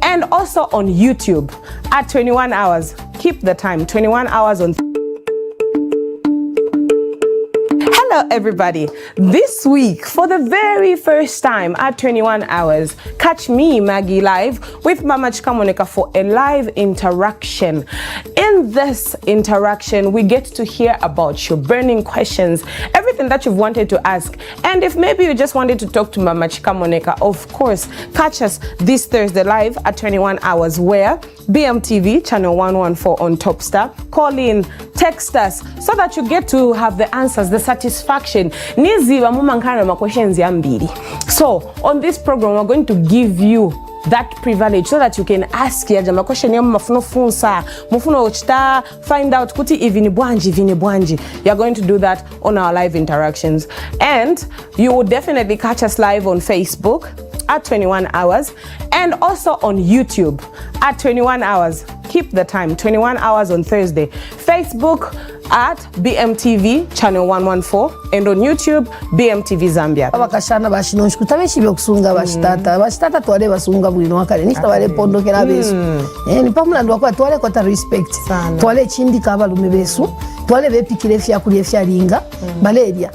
and also on YouTube at 21 hours. Keep the time, 21 hours on. Hello everybody. This week, for the very first time at 21 hours, catch me, Maggie, live with Mama Chikamoneka for a live interaction. In this interaction, we get to hear about your burning questions, everything that you've wanted to ask. And if maybe you just wanted to talk to Mama Chikamoneka, of course, catch us this Thursday live at 21 hours where Bmtv, channel 114 on Topstar. Call in, text us, so that you get to have the answers, the satisfaction. So, on this program, we're going to give you that privilege so that you can ask ya jama question ya mafuno funsa mufuno ochita find out kuti ivini bwanji. You're going to do that on our live interactions, and you will definitely catch us live on Facebook at 21 hours and also on YouTube at 21 hours. Keep the time, 21 hours on Thursday. Facebook at Bmtv channel 114 and on YouTube Bmtv Zambia. Abakashana bashinonshi kutabeshi byokusunga bashitata twale basunga bwino wakale nishita wale pondokera besu. Ni pamulando wakwa twale kota respect. Twale chindi kabalume besu. Twale bepikire fyakulya fyalinga malaria.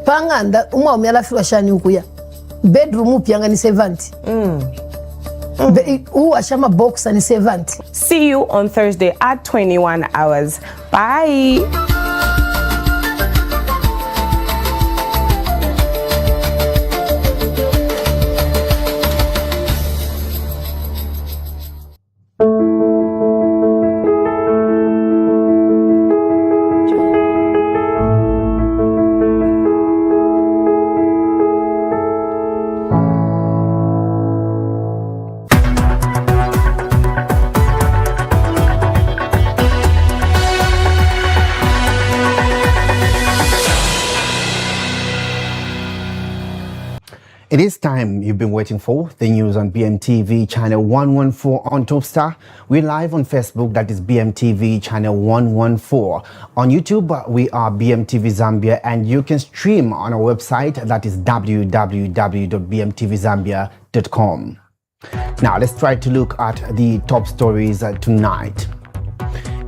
Panganda umwa umyala fiwa shani ukuya. Bedroom upyanga ni 70. Ashama box and 70. See you on Thursday at 21 hours. Bye. It is time you've been waiting for, the news on BMTV channel 114 on Topstar. We're live on Facebook, that is BMTV channel 114. On YouTube, we are BMTV Zambia, and you can stream on our website, that is www.bmtvzambia.com. Now let's try to look at the top stories tonight.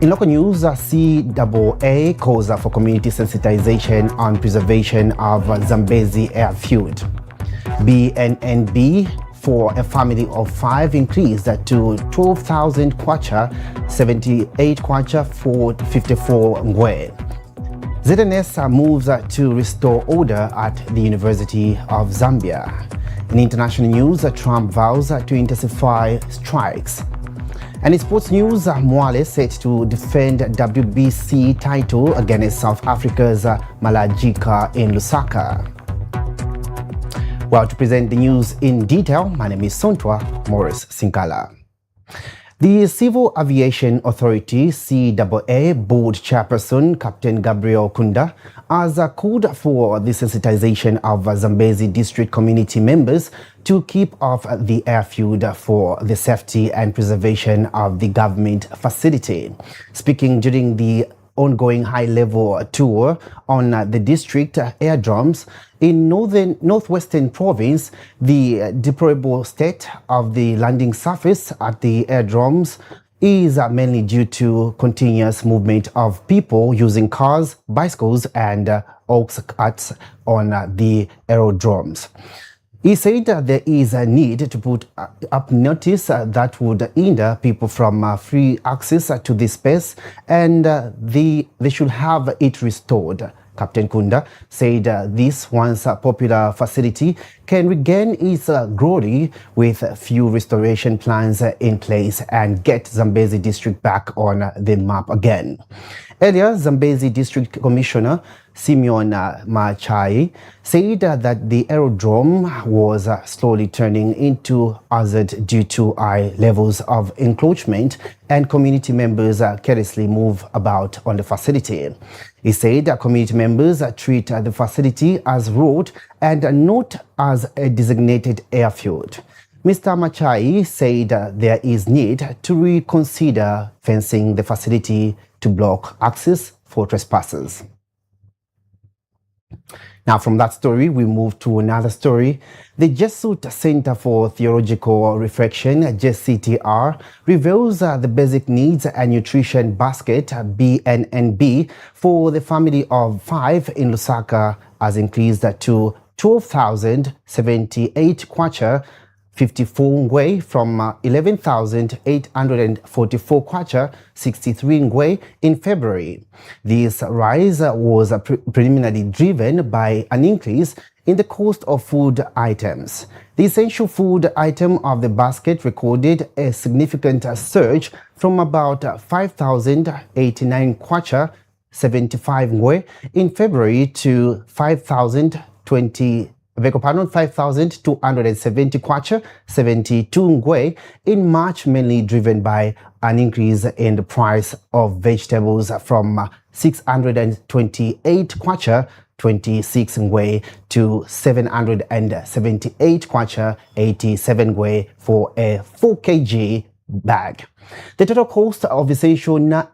In local news, CAA calls for community sensitization on preservation of Zambezi airfield. BNNB for a family of 5 increased to 12,000 kwacha, 78 kwacha for 54 ngwe. ZNS moves to restore order at the University of Zambia. In international news, Trump vows to intensify strikes. And in sports news, Mwale set to defend WBC title against South Africa's Malajika in Lusaka. Well, to present the news in detail, my name is Sontwa Morris Sinkala. The Civil Aviation Authority CAA Board Chairperson Captain Gabriel Kunda has called for the sensitization of Zambezi District community members to keep off the airfield for the safety and preservation of the government facility. Speaking during the ongoing high-level tour on the district airdromes in northwestern province, the deplorable state of the landing surface at the airdromes is mainly due to continuous movement of people using cars, bicycles, and ox carts on the aerodromes. He said there is a need to put up notice that would hinder people from free access to this space, and they should have it restored. Captain Kunda said this once popular facility can regain its glory with few restoration plans in place and get Zambezi District back on the map again. Earlier, Zambezi District Commissioner Simeon Machai said that the aerodrome was slowly turning into hazard due to high levels of encroachment and community members carelessly move about on the facility. He said that community members treat the facility as road and not as a designated airfield. Mr. Machai said there is need to reconsider fencing the facility to block access for trespassers. Now, from that story, we move to another story. The Jesuit Center for Theological Reflection, JCTR, reveals the basic needs and nutrition basket, BNNB, for the family of 5 in Lusaka has increased to 12,078 kwacha, 54 ngwe from 11,844 kwacha, 63 ngwe in February. This rise was preliminarily driven by an increase in the cost of food items. The essential food item of the basket recorded a significant surge from about 5,089 kwacha, 75 ngwe in February to 5,270 kwacha, 72 ngwe in March, mainly driven by an increase in the price of vegetables from 628 kwacha, 26 ngwe to 778 kwacha, 87 ngwe for a 4 kg bag. The total cost of essential let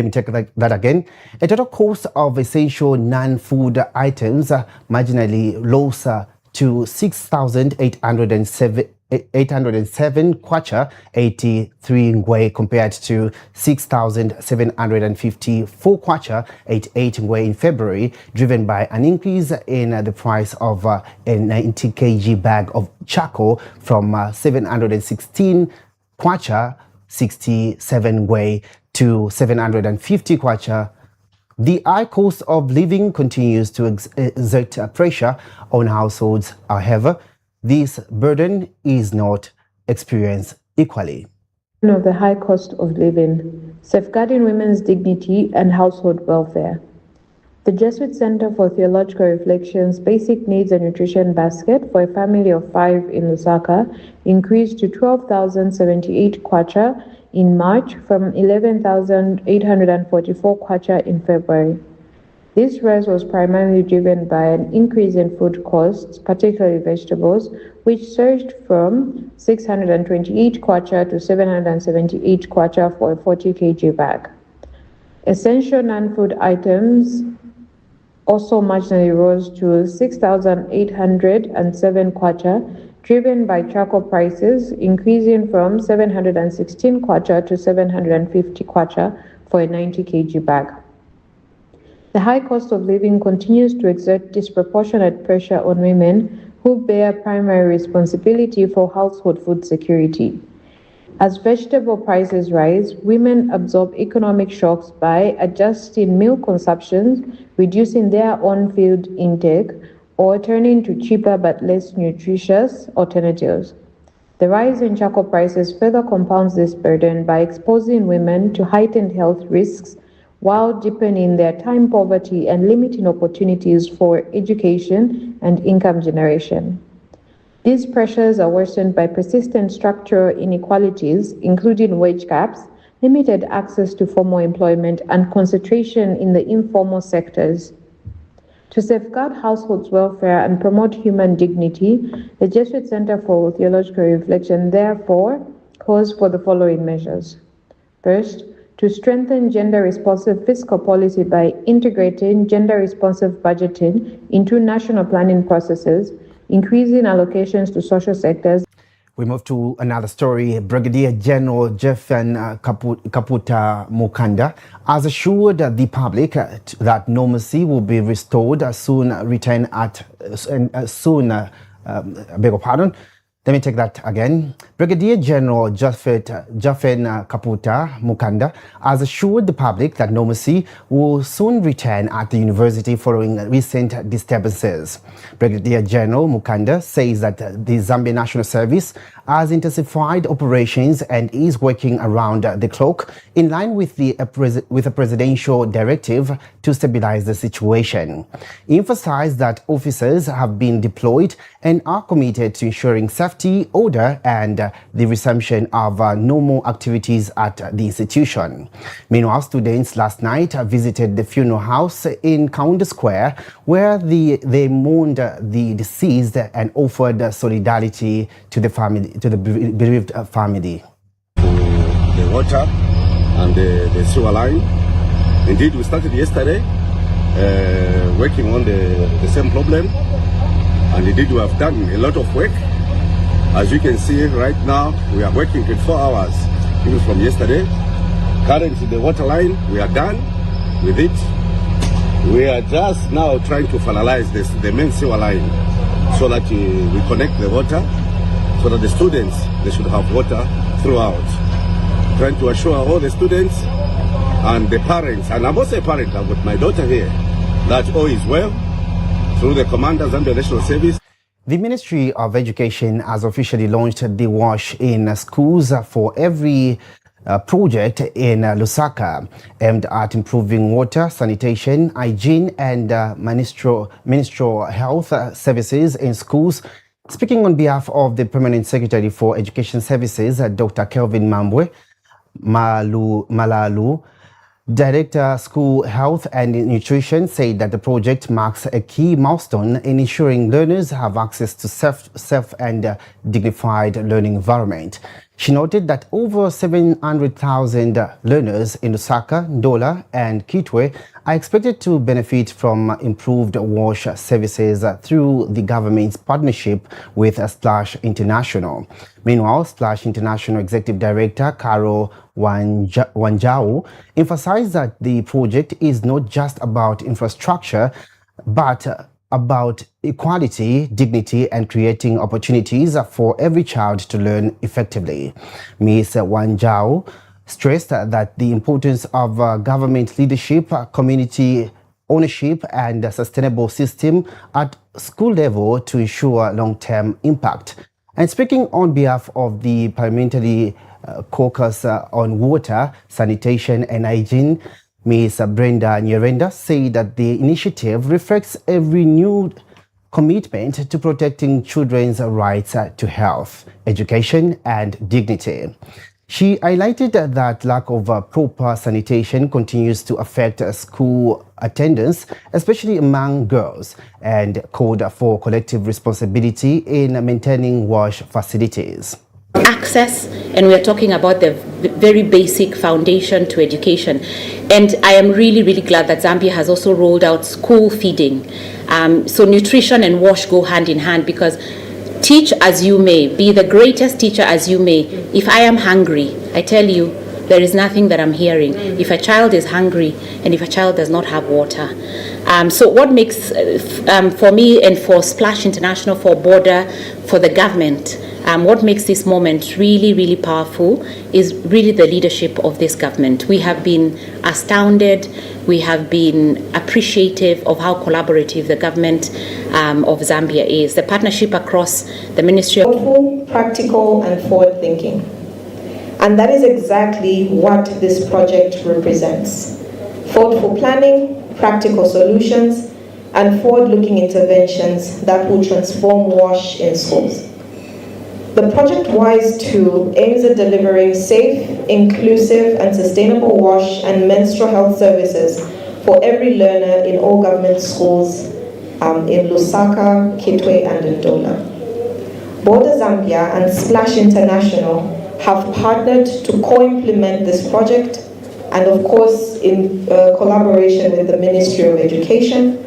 me take that again. A total cost of essential non-food items marginally rose to 6,807 kwacha, 83 ngwe compared to 6,754 kwacha, 88 ngwe in February, driven by an increase in the price of a 90 kg bag of charcoal from 716 kwacha, 67 ngwe to 750 kwacha. The high cost of living continues to exert pressure on households. However, this burden is not experienced equally. Of the high cost of living, safeguarding women's dignity and household welfare. The Jesuit Center for Theological Reflection's Basic Needs and Nutrition Basket for a family of 5 in Lusaka increased to 12,078 kwacha in March from 11,844 kwacha in February. This rise was primarily driven by an increase in food costs, particularly vegetables, which surged from 628 kwacha to 778 kwacha for a 40 kg bag. Essential non-food items also marginally rose to 6,807 kwacha, driven by charcoal prices increasing from 716 kwacha to 750 kwacha for a 90 kg bag. The high cost of living continues to exert disproportionate pressure on women who bear primary responsibility for household food security. As vegetable prices rise, women absorb economic shocks by adjusting meal consumption, reducing their on-field intake, or turning to cheaper but less nutritious alternatives. The rise in charcoal prices further compounds this burden by exposing women to heightened health risks while deepening their time poverty and limiting opportunities for education and income generation. These pressures are worsened by persistent structural inequalities, including wage gaps, limited access to formal employment, and concentration in the informal sectors. To safeguard households' welfare and promote human dignity, the Jesuit Center for Theological Reflection therefore calls for the following measures. First, to strengthen gender-responsive fiscal policy by integrating gender-responsive budgeting into national planning processes, increasing allocations to social sectors. We move to another story. Brigadier General Jefferson Kaputa Mukanda has assured the public that normalcy will be restored Let me take that again. Brigadier General Jefferson Kaputa Mukanda has assured the public that normalcy will soon return at the university following recent disturbances. Brigadier General Mukanda says that the Zambia National Service has intensified operations and is working around the clock in line with a presidential directive to stabilize the situation. He emphasized that officers have been deployed and are committed to ensuring safety, order, and the resumption of normal activities at the institution. Meanwhile, students last night visited the funeral house in Kaunda Square, where they mourned the deceased and offered solidarity to the family, to the bereaved family. The water and the sewer line. Indeed, we started yesterday working on the same problem, and indeed we have done a lot of work. As you can see right now, we are working 24 hours, even from yesterday. Currently the water line, we are done with it. We are just now trying to finalize the main sewer line so that we connect the water so that the students, they should have water throughout. Trying to assure all the students and the parents, and I'm also a parent, I've got my daughter here, that all is well through the commanders and the National Service. The Ministry of Education has officially launched the Wash in Schools for Every project in Lusaka, aimed at improving water, sanitation, hygiene and ministerial health services in schools. Speaking on behalf of the Permanent Secretary for Education Services, Dr. Kelvin Malalu, Director School Health and Nutrition, said that the project marks a key milestone in ensuring learners have access to safe and dignified learning environment. She noted that over 700,000 learners in Lusaka, Ndola and Kitwe are expected to benefit from improved WASH services through the government's partnership with Splash International. Meanwhile, Splash International Executive Director Carol Wanjau emphasized that the project is not just about infrastructure, but about equality, dignity, and creating opportunities for every child to learn effectively. Ms. Wanjau stressed that the importance of government leadership, community ownership, and a sustainable system at school level to ensure long-term impact. And speaking on behalf of the Parliamentary Caucus on Water, Sanitation and Hygiene, Ms. Brenda Nyerenda said that the initiative reflects a renewed commitment to protecting children's rights to health, education and dignity. She highlighted that lack of proper sanitation continues to affect school attendance, especially among girls, and called for collective responsibility in maintaining wash facilities. Access, and we are talking about the very basic foundation to education. And I am really glad that Zambia has also rolled out school feeding. So nutrition and wash go hand in hand, because teach as you may, be the greatest teacher as you may, if I am hungry, I tell you, there is nothing that I'm hearing. If a child is hungry and if a child does not have water. So what makes, for me and for Splash International, for Border, for the government, what makes this moment really powerful is really the leadership of this government. We have been astounded, we have been appreciative of how collaborative the government of Zambia is. The partnership across the Ministry of thoughtful, practical and forward-thinking. And that is exactly what this project represents. Thoughtful planning, practical solutions, and forward-looking interventions that will transform WASH in schools. The Project WISE 2 aims at delivering safe, inclusive, and sustainable WASH and menstrual health services for every learner in all government schools in Lusaka, Kitwe, and Ndola. Border Zambia and Splash International have partnered to co-implement this project, and of course in collaboration with the Ministry of Education,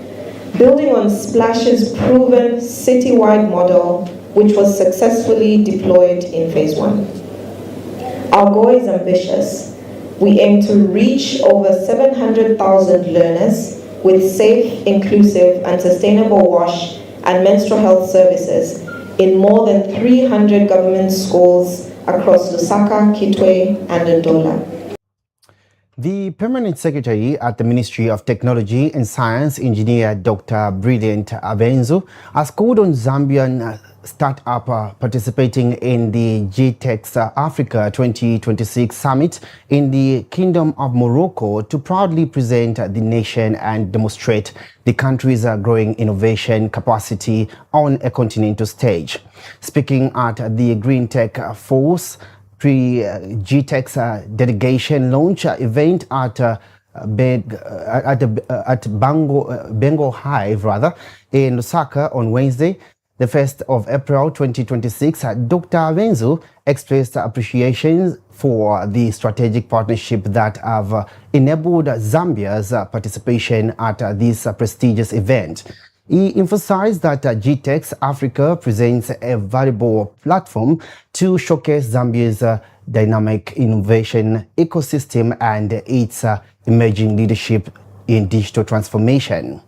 building on Splash's proven citywide model, which was successfully deployed in phase 1. Our goal is ambitious. We aim to reach over 700,000 learners with safe, inclusive, and sustainable WASH and menstrual health services in more than 300 government schools across Lusaka, Kitwe, and Ndola. The Permanent Secretary at the Ministry of Technology and Science, Engineer Dr. Brilliant Abenzu, has called on Zambian startup participating in the GTEx Africa 2026 Summit in the Kingdom of Morocco to proudly present the nation and demonstrate the country's growing innovation capacity on a continental stage. Speaking at the Green Tech Force pre-GTEx delegation launch event at Bengal Hive in Lusaka on Wednesday, The 1st of April 2026, Dr. Abenzu expressed appreciation for the strategic partnership that have enabled Zambia's participation at this prestigious event. He emphasized that GTEx Africa presents a valuable platform to showcase Zambia's dynamic innovation ecosystem and its emerging leadership in digital transformation.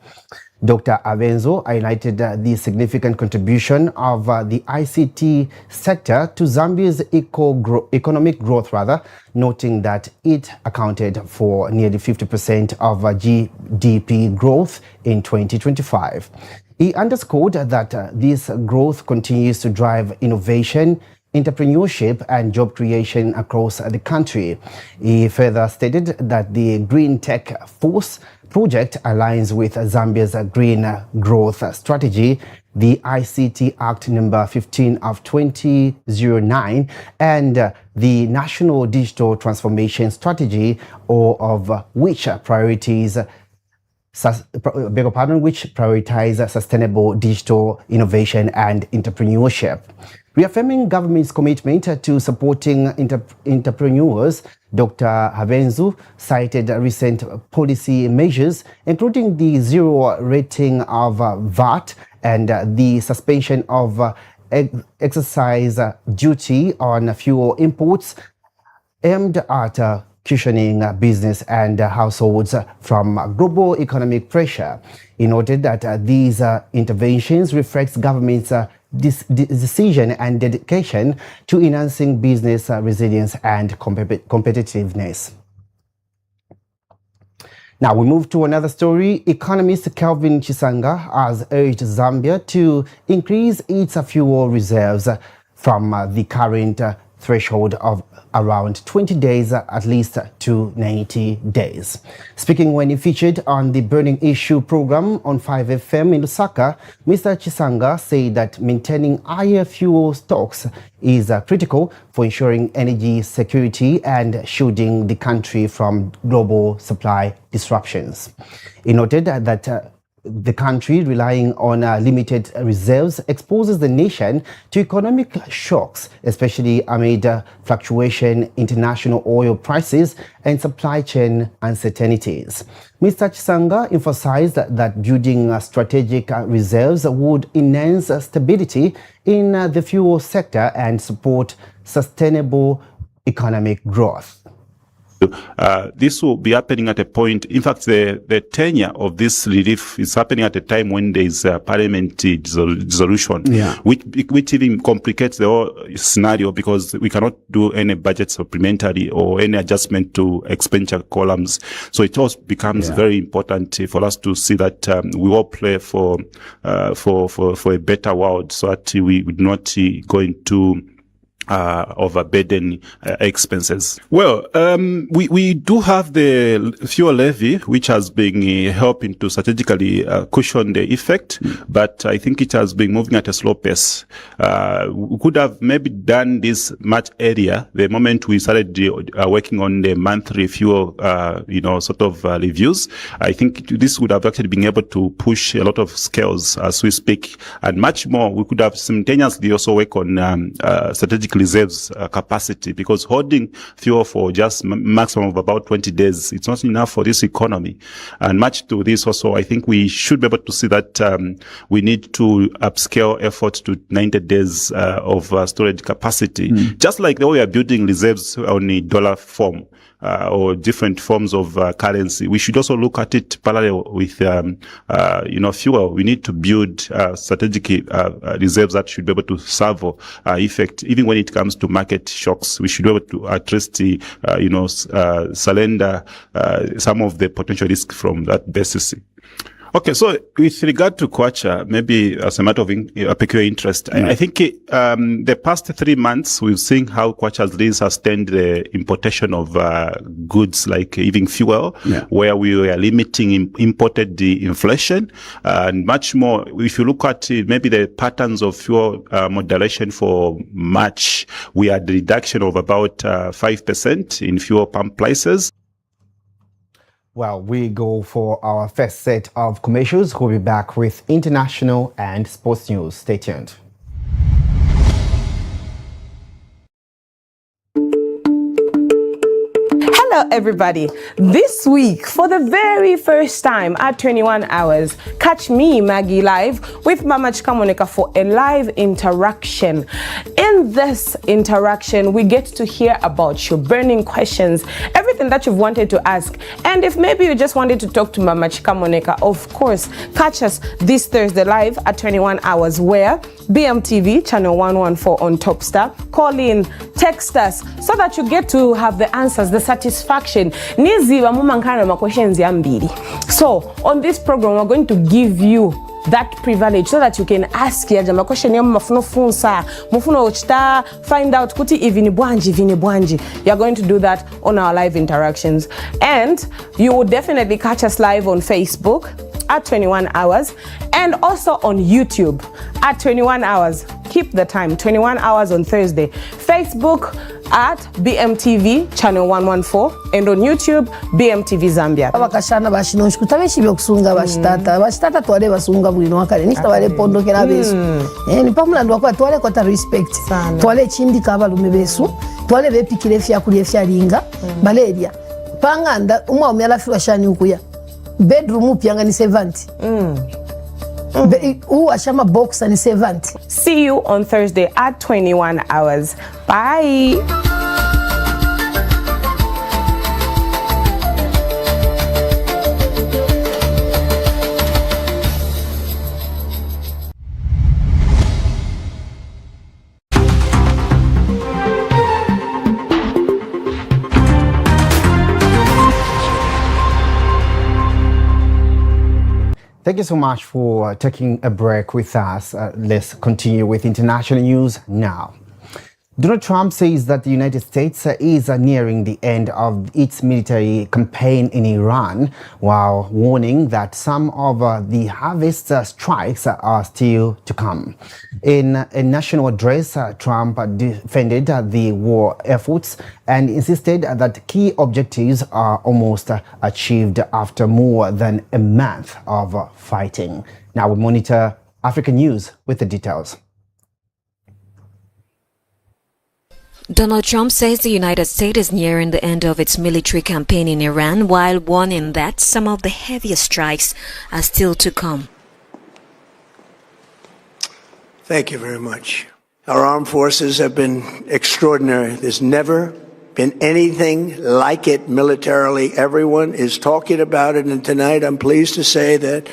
Dr. Abenzu highlighted the significant contribution of the ICT sector to Zambia's economic growth, noting that it accounted for nearly 50% of GDP growth in 2025. He underscored that this growth continues to drive innovation, entrepreneurship and job creation across the country. He further stated that the Green Tech Force project aligns with Zambia's green growth strategy, the ICT Act number 15 of 2009, and the National Digital Transformation Strategy, all of which prioritize sustainable digital innovation and entrepreneurship. Reaffirming government's commitment to supporting entrepreneurs, Dr. Abenzu cited recent policy measures, including the zero rating of VAT and the suspension of excise duty on fuel imports, aimed at cushioning business and households from global economic pressure. He noted that these interventions reflect government's decision and dedication to enhancing business resilience and competitiveness. Now we move to another story. Economist Kelvin Chisanga has urged Zambia to increase its fuel reserves from the current threshold of around 20 days at least to 90 days. Speaking when he featured on the Burning Issue program on 5FM in Lusaka, Mr. Chisanga said that maintaining higher fuel stocks is critical for ensuring energy security and shielding the country from global supply disruptions. He noted that the country relying on limited reserves exposes the nation to economic shocks, especially amid fluctuation international oil prices and supply chain uncertainties. Mr. Chisanga emphasized that building strategic reserves would enhance stability in the fuel sector and support sustainable economic growth. This will be happening at a point, in fact, the tenure of this relief is happening at a time when there is a parliamentary dissolution, which even complicates the whole scenario because we cannot do any budget supplementary or any adjustment to expenditure columns. So it also becomes very important for us to see that we all play for a better world so that we would not go into overburden expenses. Well, we do have the fuel levy, which has been helping to strategically cushion the effect, but I think it has been moving at a slow pace. We could have maybe done this much earlier, the moment we started working on the monthly fuel, sort of reviews. I think this would have actually been able to push a lot of scales as we speak, and much more. We could have simultaneously also work on strategic reserves capacity, because holding fuel for just maximum of about 20 days, it's not enough for this economy. And much to this also, I think we should be able to see that we need to upscale efforts to 90 days of storage capacity. Just like the way we are building reserves on a dollar form, or different forms of currency, we should also look at it parallel with, fuel. We need to build strategic reserves that should be able to serve effect, even when it comes to market shocks. We should be able to address the, surrender some of the potential risk from that basis. Okay, so with regard to Kwacha, maybe as a matter of peculiar interest, I think the past 3 months we've seen how Kwacha has really sustained the importation of goods like even fuel, where we were limiting imported the inflation, and much more. If you look at maybe the patterns of fuel moderation for March, we had a reduction of about 5% in fuel pump prices. Well, we go for our first set of commercials. We'll be back with international and sports news. Stay tuned. Hello everybody. This week, for the very first time at 21 hours, catch me, Maggie, live with Mama Chikamoneka for a live interaction. In this interaction, we get to hear about your burning questions, everything that you've wanted to ask. And if maybe you just wanted to talk to Mama Chikamoneka, of course, catch us this Thursday live at 21 hours where Bmtv, channel 114 on Topstar. Call in, text us so that you get to have the answers, the satisfaction. So on this program, we're going to give you that privilege so that you can ask ya jama question ya mafuno funsa mufuno ochita find out kuti vini bwanji. You're going to do that on our live interactions, and you will definitely catch us live on Facebook at 21 hours and also on YouTube at 21 hours. Keep the time, 21 hours on Thursday. Facebook at Bmtv channel 114 and on YouTube Bmtv Zambia. Abakashana bashino shkutabeshi byokusunga bashitata twale basunga bwino wakale nishita bale pondokera besu. Ni pamula ndo kwa twale kwa respect. Twale chindi kabalume besu. Twale bepikire fya kuli fya linga baleria. Panganda umwa omyala fiwa shani ukuya. Bedroom upyanga ni 70. Ashama box and 70. See you on Thursday at 21 hours. Bye. Thank you so much for taking a break with us. Let's continue with international news now. Donald Trump says that the United States is nearing the end of its military campaign in Iran, while warning that some of the harvest strikes are still to come. In a national address, Trump defended the war efforts and insisted that key objectives are almost achieved after more than a month of fighting. Now we monitor African news with the details. Donald Trump says the United States is nearing the end of its military campaign in Iran, while warning that some of the heaviest strikes are still to come. Thank you very much. Our armed forces have been extraordinary. There's never been anything like it militarily. Everyone is talking about it, and tonight I'm pleased to say that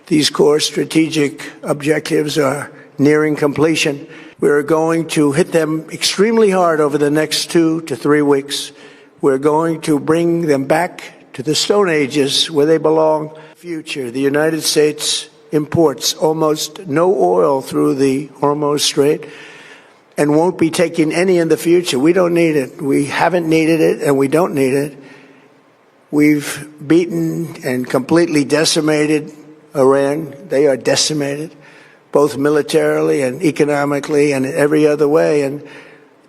these core strategic objectives are nearing completion. We're going to hit them extremely hard over the next 2 to 3 weeks. We're going to bring them back to the Stone Ages where they belong. Future, the United States imports almost no oil through the Hormuz Strait and won't be taking any in the future. We don't need it. We haven't needed it, and we don't need it. We've beaten and completely decimated Iran. They are decimated, both militarily and economically and in every other way. And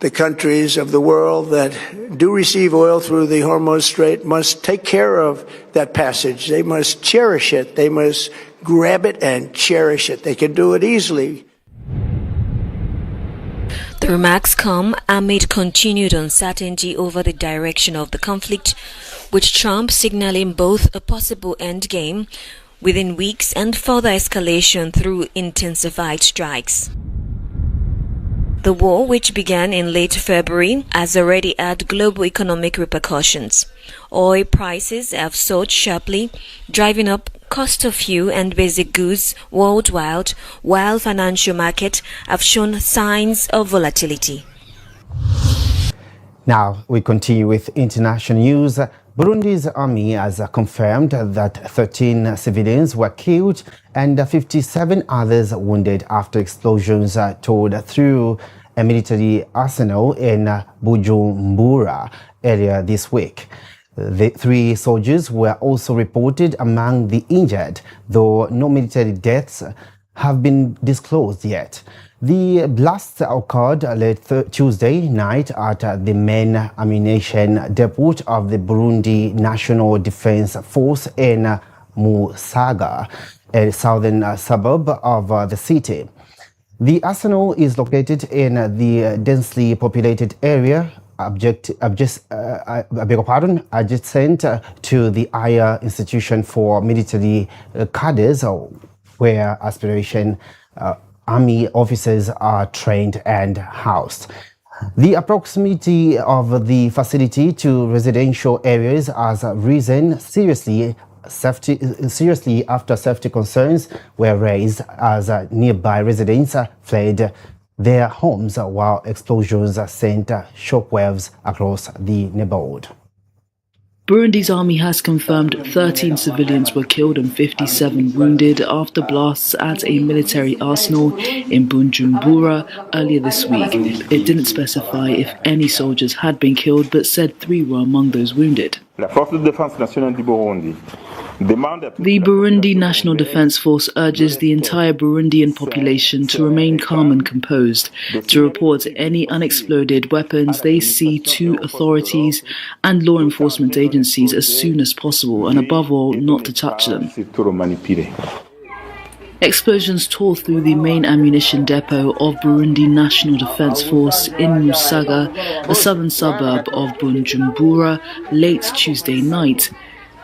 the countries of the world that do receive oil through the Hormuz Strait must take care of that passage. They must cherish it. They must grab it and cherish it. They can do it easily. The remarks come amid continued uncertainty over the direction of the conflict, with Trump signaling both a possible endgame within weeks and further escalation through intensified strikes. The war, which began in late February, has already had global economic repercussions. Oil prices have soared sharply, driving up cost of fuel and basic goods worldwide, while financial markets have shown signs of volatility. Now we continue with international news. Burundi's army has confirmed that 13 civilians were killed and 57 others wounded after explosions tore through a military arsenal in Bujumbura earlier this week. The 3 soldiers were also reported among the injured, though no military deaths have been disclosed yet. The blast occurred late Tuesday night at the main ammunition depot of the Burundi National Defense Force in Musaga, a southern suburb of the city. The arsenal is located in the densely populated area adjacent to the Higher Institution for Military Cadres, where aspiration army officers are trained and housed. The proximity of the facility to residential areas has risen seriously after safety concerns were raised as nearby residents fled their homes while explosions sent shockwaves across the neighborhood. Burundi's army has confirmed 13 civilians were killed and 57 wounded after blasts at a military arsenal in Bujumbura earlier this week. It didn't specify if any soldiers had been killed, but said 3 were among those wounded. The Burundi National Defense Force urges the entire Burundian population to remain calm and composed, to report any unexploded weapons they see to authorities and law enforcement agencies as soon as possible, and above all, not to touch them. Explosions tore through the main ammunition depot of Burundi National Defense Force in Musaga, a southern suburb of Bujumbura, late Tuesday night.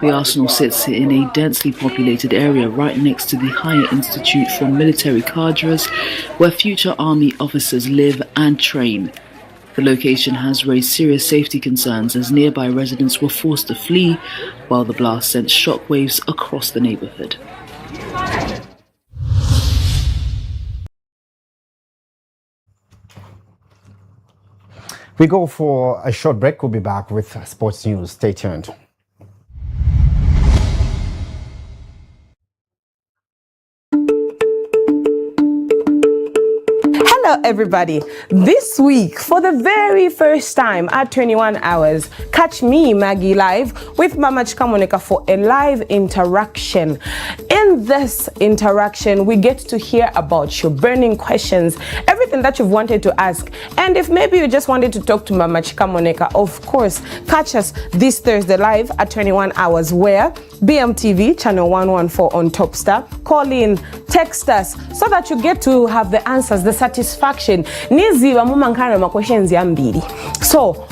The arsenal sits in a densely populated area right next to the Higher Institute for Military Cadres, where future army officers live and train. The location has raised serious safety concerns as nearby residents were forced to flee, while the blast sent shockwaves across the neighborhood. We go for a short break. We'll be back with sports news. Stay tuned. Hello everybody. This week, for the very first time at 21 hours, catch me, Maggie, live with Mama Chikamoneka for a live interaction. In this interaction, we get to hear about your burning questions, everything that you've wanted to ask. And if maybe you just wanted to talk to Mama Chikamoneka, of course, catch us this Thursday live at 21 hours, where Bmtv, channel 114 on Topstar. Call in, text us, so that you get to have the answers, the satisfaction. So,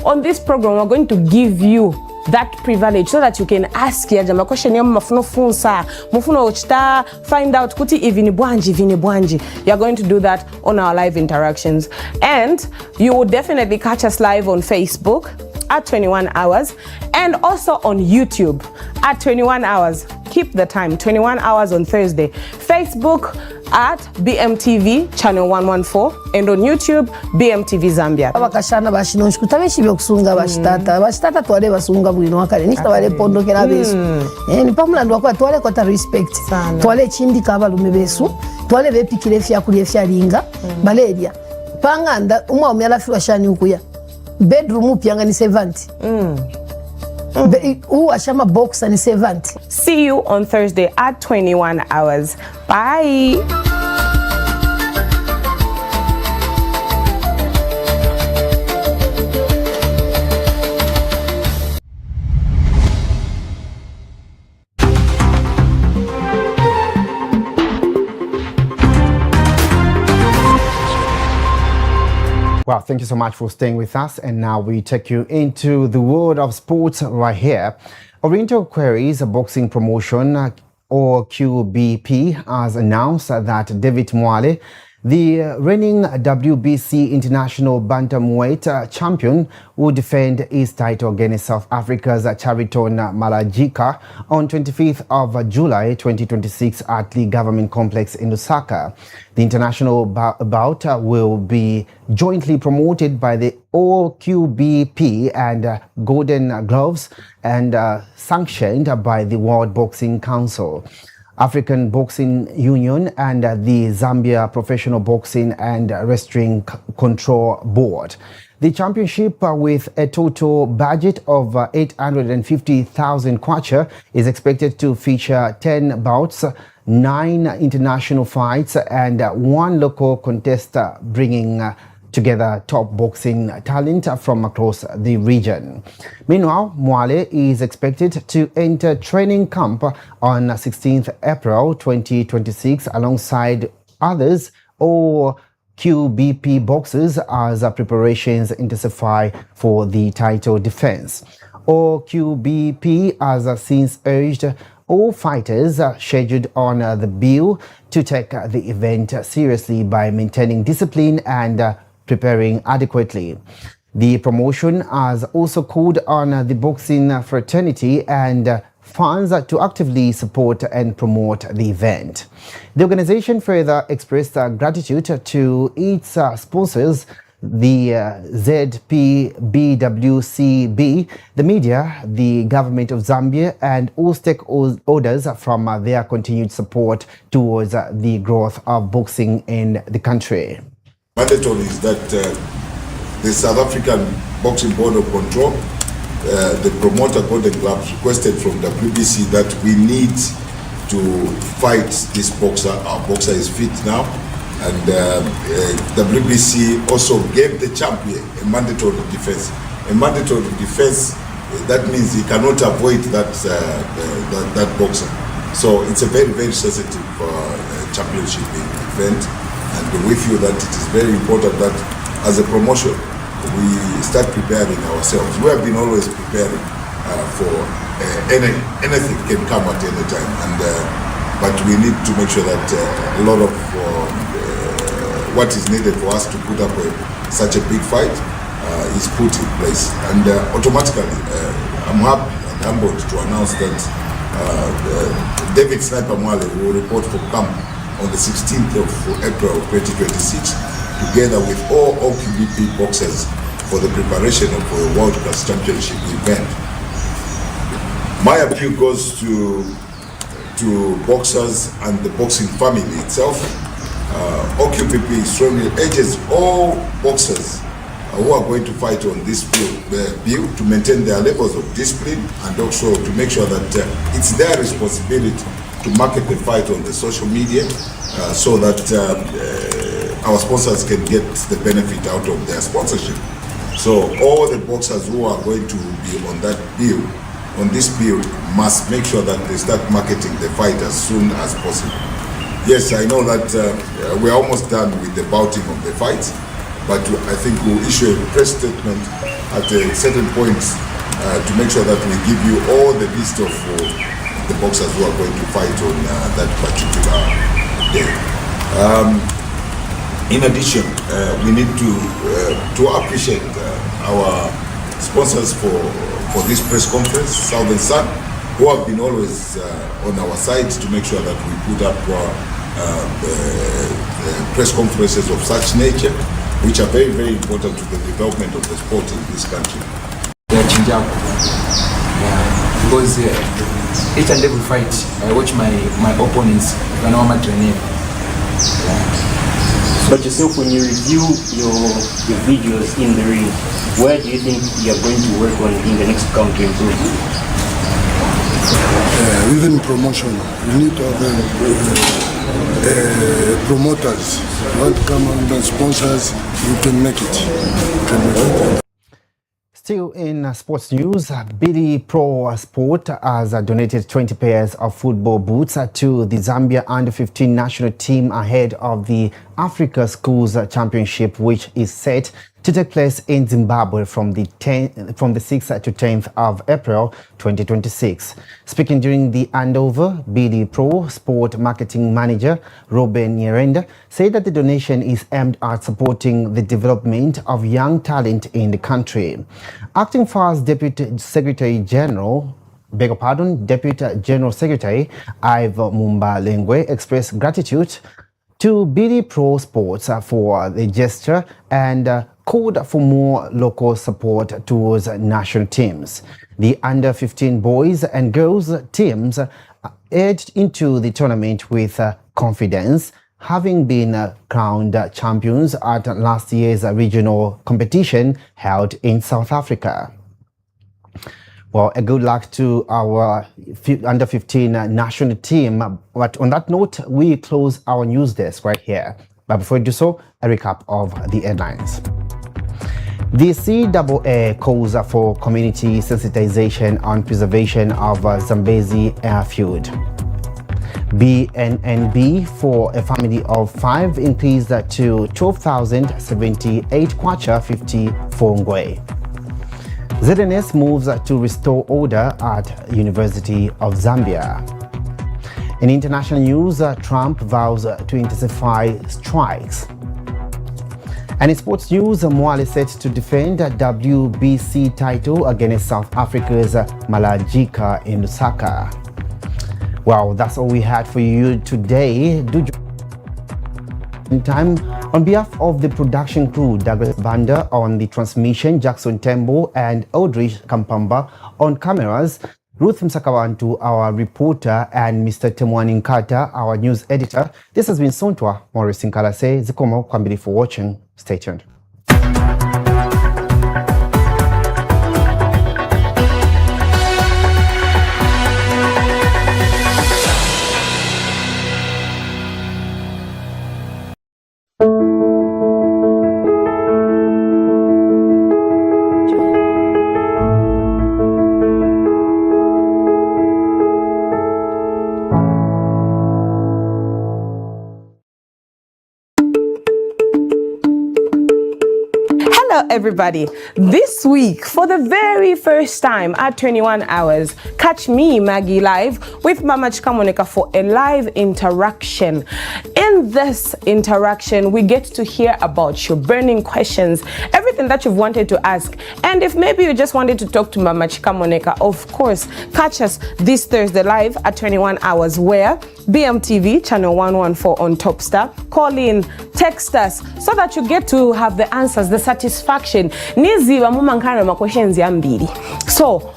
on this program, we're going to give you that privilege so that you can ask my question find out kuti ivini bwanji. You're going to do that on our live interactions, and you will definitely catch us live on Facebook at 21 hours and also on YouTube at 21 hours. Keep the time, 21 hours on Thursday. Facebook at Bmtv channel 114 and on YouTube Bmtv Zambia. Abakashana bashinoshi kutabeshi byokusunga bashitata twale basunga bwino wakale nishita wale pondokera besu. Ni pamulandu wakwa twale kota respect. Twale chindika abalume besu, twale bepikire fyakulya fyalinga baleria. Panganda umwa omyala fiwa shani ukuya. Bedroom pyanga ni 70. Ashama box and 70. See you on Thursday at 21 hours. Bye. Well, thank you so much for staying with us. And now we take you into the world of sports right here. Oriental Queries boxing promotion, or QBP, has announced that David Mwale, the reigning WBC International Bantamweight champion, will defend his title against South Africa's Chariton Malajika on 25th of July 2026 at the Government Complex in Lusaka. The international bout will be jointly promoted by the OQBP and Golden Gloves and sanctioned by the World Boxing Council. African Boxing Union and the Zambia Professional Boxing and Wrestling Control Board. The championship, with a total budget of 850,000 kwacha, is expected to feature 10 bouts, 9 international fights and 1 local contest, bringing together top boxing talent from across the region. Meanwhile, Mwale is expected to enter training camp on 16th April 2026 alongside others or QBP boxers as preparations intensify for the title defense. OQBP has since urged all fighters scheduled on the bill to take the event seriously by maintaining discipline and preparing adequately. The promotion has also called on the boxing fraternity and fans to actively support and promote the event. The organization further expressed gratitude to its sponsors, the ZPBWCB, the media, the government of Zambia, and all stakeholders from their continued support towards the growth of boxing in the country. Mandatory is that the South African Boxing Board of Control, the promoter Golden Gloves, requested from WBC that we need to fight this boxer. Our boxer is fit now, and WBC also gave the champion a mandatory defense. A mandatory defense, that means he cannot avoid that boxer. So it's a very, very sensitive championship event. And we feel that it is very important that as a promotion, we start preparing ourselves. We have been always preparing for anything can come at any time. But we need to make sure that a lot of what is needed for us to put up such a big fight is put in place. And automatically, I'm happy and humbled to announce that David Sniper Mwale will report for camp on the 16th of April 2026, together with all OQBP boxers for the preparation of the World Class Championship event. My appeal goes to boxers and the boxing family itself. OQBP strongly urges all boxers who are going to fight on this bill to maintain their levels of discipline and also to make sure that it's their responsibility to market the fight on the social media so that our sponsors can get the benefit out of their sponsorship. So all the boxers who are going to be on that bill, on this bill, must make sure that they start marketing the fight as soon as possible. Yes, I know that we're almost done with the bouting of the fights, but I think we'll issue a press statement at a certain point to make sure that we give you all the list of the boxers who are going to fight on that particular day. In addition, we need to appreciate our sponsors for this press conference, Southern Sun, who have been always on our side to make sure that we put up press conferences of such nature, which are very, very important to the development of the sport in this country. Because each and every fight, I watch my opponents, I know my training. But yourself, when you review your videos in the ring, where do you think you're going to work on in the next camp to improve? Even promotion, we need to have promoters. You want to come on the sponsors, you can make it. Still in sports news, BD Pro Sport has donated 20 pairs of football boots to the Zambia Under-15 national team ahead of the Africa Schools Championship, which is set to take place in Zimbabwe from the 6th to 10th of April 2026. Speaking during the handover, BD Pro Sport Marketing Manager Robin Nyerenda said that the donation is aimed at supporting the development of young talent in the country. Acting First Deputy Secretary General Deputy General Secretary Ive Mumbalengwe expressed gratitude to BD Pro Sports for the gesture and called for more local support towards national teams. The under-15 boys and girls teams edged into the tournament with confidence, having been crowned champions at last year's regional competition held in South Africa. Well, a good luck to our under-15 national team. But on that note, we close our news desk right here. But before we do so, a recap of the headlines. The CAA calls for community sensitization on preservation of Zambezi airfield. BNNB for a family of 5 increased to 12,078 kwacha 54 ngwe. ZNS moves to restore order at University of Zambia. In international news, Trump vows to intensify strikes. And in sports news, Mwale set to defend WBC title against South Africa's Malajika in Lusaka. Well, that's all we had for you today. In time, on behalf of the production crew, Douglas Banda on the transmission, Jackson Tembo and Audrey Kampamba on cameras, Ruth Msakawantu, our reporter, and Mr. Temwani Nkata, our news editor. This has been Sontwa Maurice Nkalase. Zikomo Kwambili for watching. Stay tuned. Hello everybody. This week, for the very first time at 21 hours, catch me, Maggie, live with Mama Chikamoneka for a live interaction. In this interaction, we get to hear about your burning questions, everything that you've wanted to ask. And if maybe you just wanted to talk to Mama Chikamoneka, of course, catch us this Thursday live at 21 hours where Bmtv, channel 114 on Topstar. Call in, text us, so that you get to have the answers, the satisfaction. So,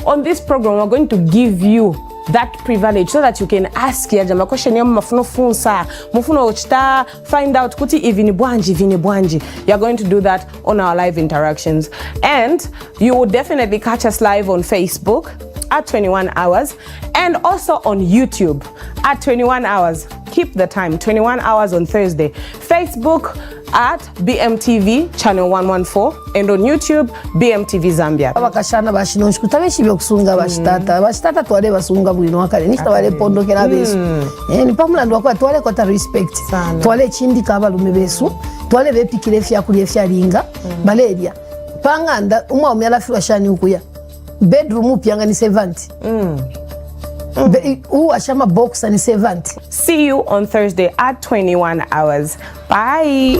on this program, we're going to give you that privilege so that you can ask ya question mafuno funsa mufuno ochita find out kuti ivini bwanji. You're going to do that on our live interactions, and you will definitely catch us live on Facebook at 21 hours and also on YouTube at 21 hours. Keep the time, 21 hours on Thursday. Facebook at Bmtv channel 114 and on YouTube Bmtv Zambia. Abakashana bashinonshi kutabeshi byokusunga bashitata twale basunga bulino wakale nishita wale pondokera besu. Ni pamulando wakwa twale kota respect. Twale chindika abalume besu, twale bepikire fyakulya fyalinga malaria. Panganda umwa omyala fiwa shani ukuya. Bedroom pyanga ni 70. Ashama box and 70. See you on Thursday at 21 hours. Bye.